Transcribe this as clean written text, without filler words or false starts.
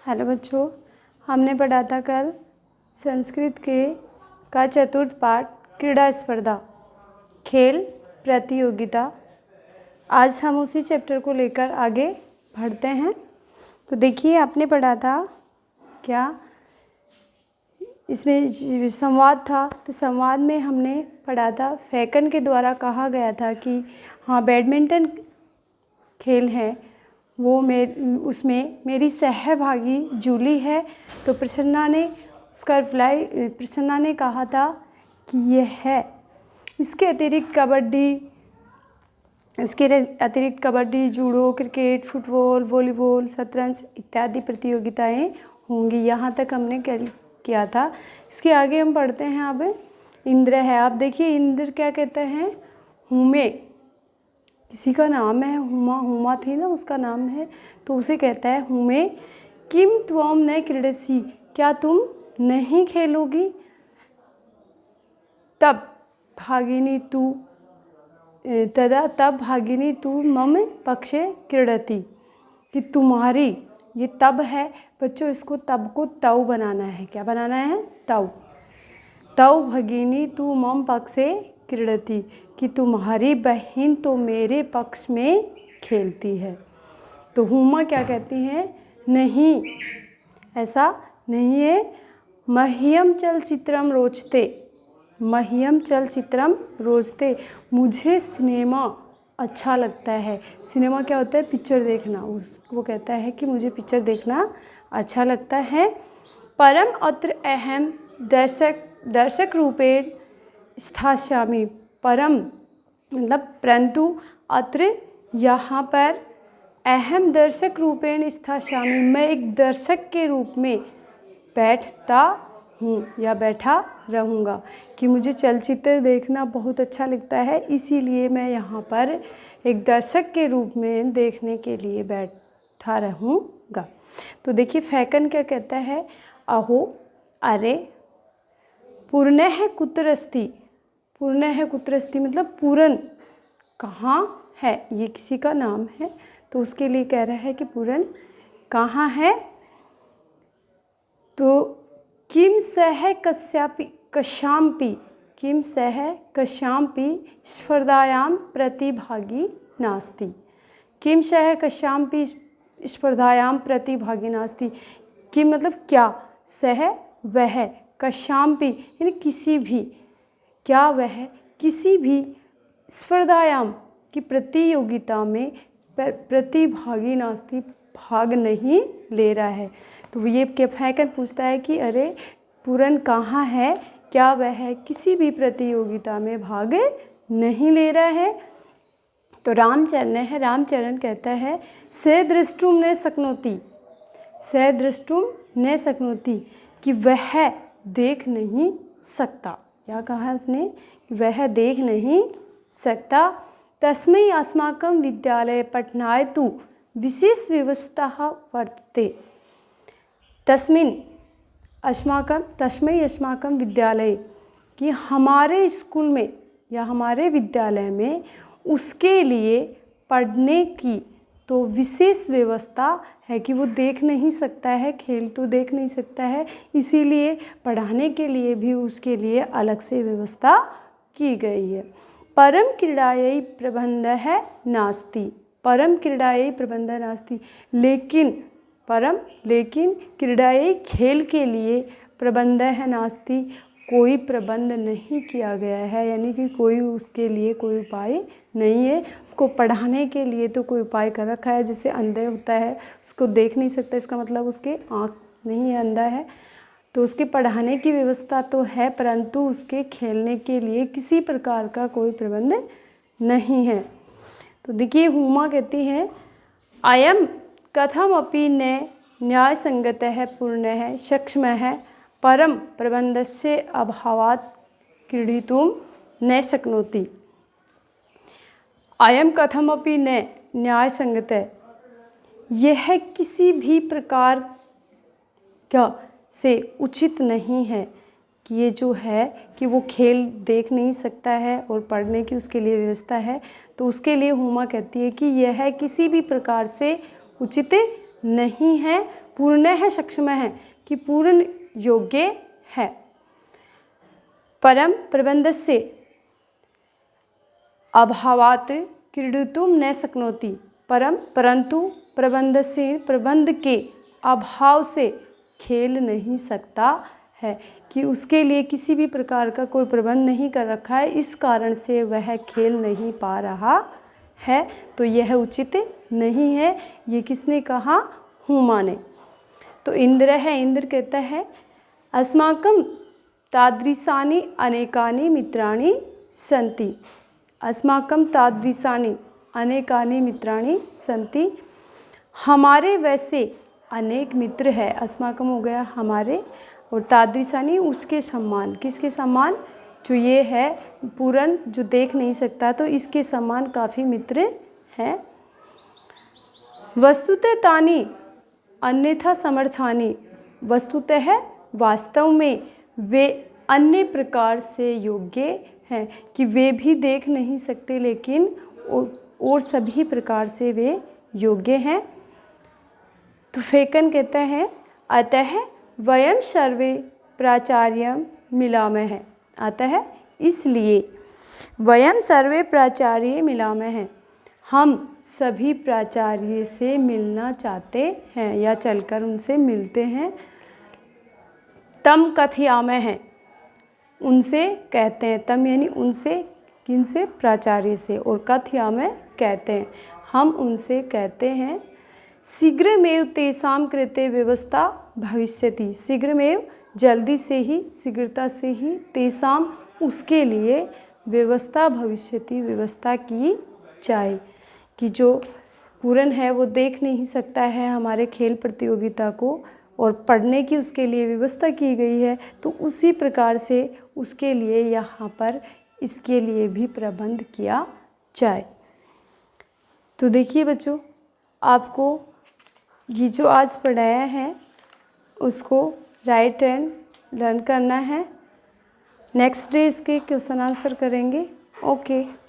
Hello बच्चों, हमने पढ़ा था कल संस्कृत का चतुर्थ पाठ क्रीड़ा स्पर्धा खेल प्रतियोगिता। आज हम उसी चैप्टर को लेकर आगे बढ़ते हैं। तो देखिए, आपने पढ़ा था क्या, इसमें संवाद था। तो संवाद में हमने पढ़ा था फैकन के द्वारा कहा गया था कि हाँ, बैडमिंटन खेल है वो उसमें मेरी सहभागी जूली है। तो प्रसन्ना ने उसका रिप्लाई, प्रसन्ना ने कहा था कि यह है। इसके अतिरिक्त kabaddi, judo, cricket, football, volleyball, शतरंज इत्यादि प्रतियोगिताएं होंगी। यहाँ तक हमने किया था। इसके आगे हम पढ़ते हैं। अब इंद्र है। आप देखिए, इंद्र क्या कहते हैं? हुमे, किसी का नाम है, हुमा थी ना, उसका नाम है, तो उसे कहता है हुमे किम त्वम न क्रीडसी, क्या तुम नहीं खेलोगी? तब भागिनी तू मम पक्षे क्रीडति, कि तुम्हारी, ये तब है बच्चों, इसको तब को तव बनाना है। क्या बनाना है? तव भगिनी तू मम पक्षे क्रीडति, कि तुम्हारी बहन तो मेरे पक्ष में खेलती है। तो हुमा क्या कहती हैं? नहीं, ऐसा नहीं है। मह्यम चलचित्रम रोचते, मुझे सिनेमा अच्छा लगता है। सिनेमा क्या होता है? पिक्चर देखना। वो कहता है कि मुझे पिक्चर देखना अच्छा लगता है। परम अत्र अहम दर्शक रूपेण स्थास्यामि। परम मतलब परंतु, अत्र यहाँ पर, अहम दर्शक रूपेण स्थास्यामि, मैं एक दर्शक के रूप में बैठता हूँ या बैठा रहूँगा। कि मुझे चलचित्र देखना बहुत अच्छा लगता है, इसीलिए मैं यहाँ पर एक दर्शक के रूप में देखने के लिए बैठा रहूँगा। तो देखिए, फैकन क्या कहता है? अहो, अरे, पूर्णः कुत्र अस्ति मतलब पूरन कहाँ है? ये किसी का नाम है, तो उसके लिए कह रहा है कि पूरन कहाँ है? तो किम सह कश्याम्पि स्पर्धायां प्रतिभागी नास्ति। किम सह कश्याम्पि स्पर्धायां प्रतिभागी नास्ति, कि मतलब क्या, सह वह, कश्याम्पि यानी किसी भी, क्या वह किसी भी, स्पर्धायाम की प्रतियोगिता में प्रतिभागी नास्ति, भाग नहीं ले रहा है। तो ये फैकन पूछता है कि अरे, पूरन कहाँ है? क्या वह किसी भी प्रतियोगिता में भाग नहीं ले रहा है? तो रामचरण कहता है से दृष्टुम न शक्नोति, कि वह देख नहीं सकता। क्या कहा है उसने? वह देख नहीं सकता। तस्मै अस्माकं विद्यालये पठनाय तु विशेष व्यवस्था वर्तते। तस्मै अस्माकं विद्यालये, कि हमारे स्कूल में या हमारे विद्यालय में उसके लिए पढ़ने की तो विशेष व्यवस्था है, कि वो देख नहीं सकता है, खेल तो देख नहीं सकता है, इसीलिए पढ़ाने के लिए भी उसके लिए अलग से व्यवस्था की गई है। परम क्रीडायै प्रबन्धः नास्ति, लेकिन क्रीडायै खेल के लिए प्रबन्धः नास्ति, कोई प्रबंध नहीं किया गया है, यानी कि कोई उसके लिए कोई उपाय नहीं है। उसको पढ़ाने के लिए तो कोई उपाय कर रखा है, जैसे अंधे होता है, उसको देख नहीं सकता, इसका मतलब उसके आँख नहीं है, अंधा है, तो उसके पढ़ाने की व्यवस्था तो है, परंतु उसके खेलने के लिए किसी प्रकार का कोई प्रबंध नहीं है। तो देखिए, हुमा कहती है अयम कथमपि न न्यायसंगतः पूर्णः सक्षमः परम प्रबंधस्य अभावात् क्रीडितुं न शक्नोति। अयम कथमपि न न्यायसंगतः, यह किसी भी प्रकार का से उचित नहीं है कि ये जो है कि वो खेल देख नहीं सकता है और पढ़ने की उसके लिए व्यवस्था है। तो उसके लिए हुमा कहती है कि यह किसी भी प्रकार से उचित नहीं है, पूर्ण है सक्षम है कि पूर्ण योग्य है। परम प्रबंधस्य अभावात् क्रीडितुं न शक्नोति। परंतु प्रबंधस्य प्रबंध के अभाव से खेल नहीं सकता है, कि उसके लिए किसी भी प्रकार का कोई प्रबंध नहीं कर रखा है, इस कारण से वह खेल नहीं पा रहा है। तो यह उचित नहीं है। ये किसने कहा? हुमा ने। तो इंद्र है, इंद्र कहता है अस्माकं तादृशानि अनेकानि मित्राणि सन्ति। अस्माकं तादृशानि अनेकानि मित्राणि सन्ति। हमारे वैसे अनेक मित्र है। अस्माकं हो गया हमारे, और तादृशानि उसके समान। किसके समान? जो ये है पूर्ण, जो देख नहीं सकता, तो इसके समान काफ़ी मित्र हैं। वस्तुतः तानि अन्यथा समर्थानि। वस्तुतः वास्तव में वे अन्य प्रकार से योग्य हैं, कि वे भी देख नहीं सकते लेकिन और सभी प्रकार से वे योग्य हैं। तो फेकन कहता है अतः वयं सर्वे प्राचार्यं मिलामः। अतः इसलिए वयं सर्वे प्राचार्य मिलामः, हम सभी प्राचार्य से मिलना चाहते हैं या चलकर उनसे मिलते हैं। तम कथयामः, उनसे कहते हैं। तम यानी उनसे, किनसे? प्राचार्य से। और कथयामः कहते हैं, हम उनसे कहते हैं। शीघ्रमेव तेषां कृते व्यवस्था भविष्यति। शीघ्रमेव जल्दी से ही, शीघ्रता से ही, तेषां उसके लिए व्यवस्था भविष्यति व्यवस्था की जाए। कि जो पूर्ण है वो देख नहीं सकता है हमारे खेल प्रतियोगिता को, और पढ़ने की उसके लिए व्यवस्था की गई है, तो उसी प्रकार से उसके लिए यहाँ पर इसके लिए भी प्रबंध किया जाए। तो देखिए बच्चों, आपको ये जो आज पढ़ाया है उसको राइट एंड लर्न करना है। नेक्स्ट डे इसके क्वेश्चन आंसर करेंगे। ओके।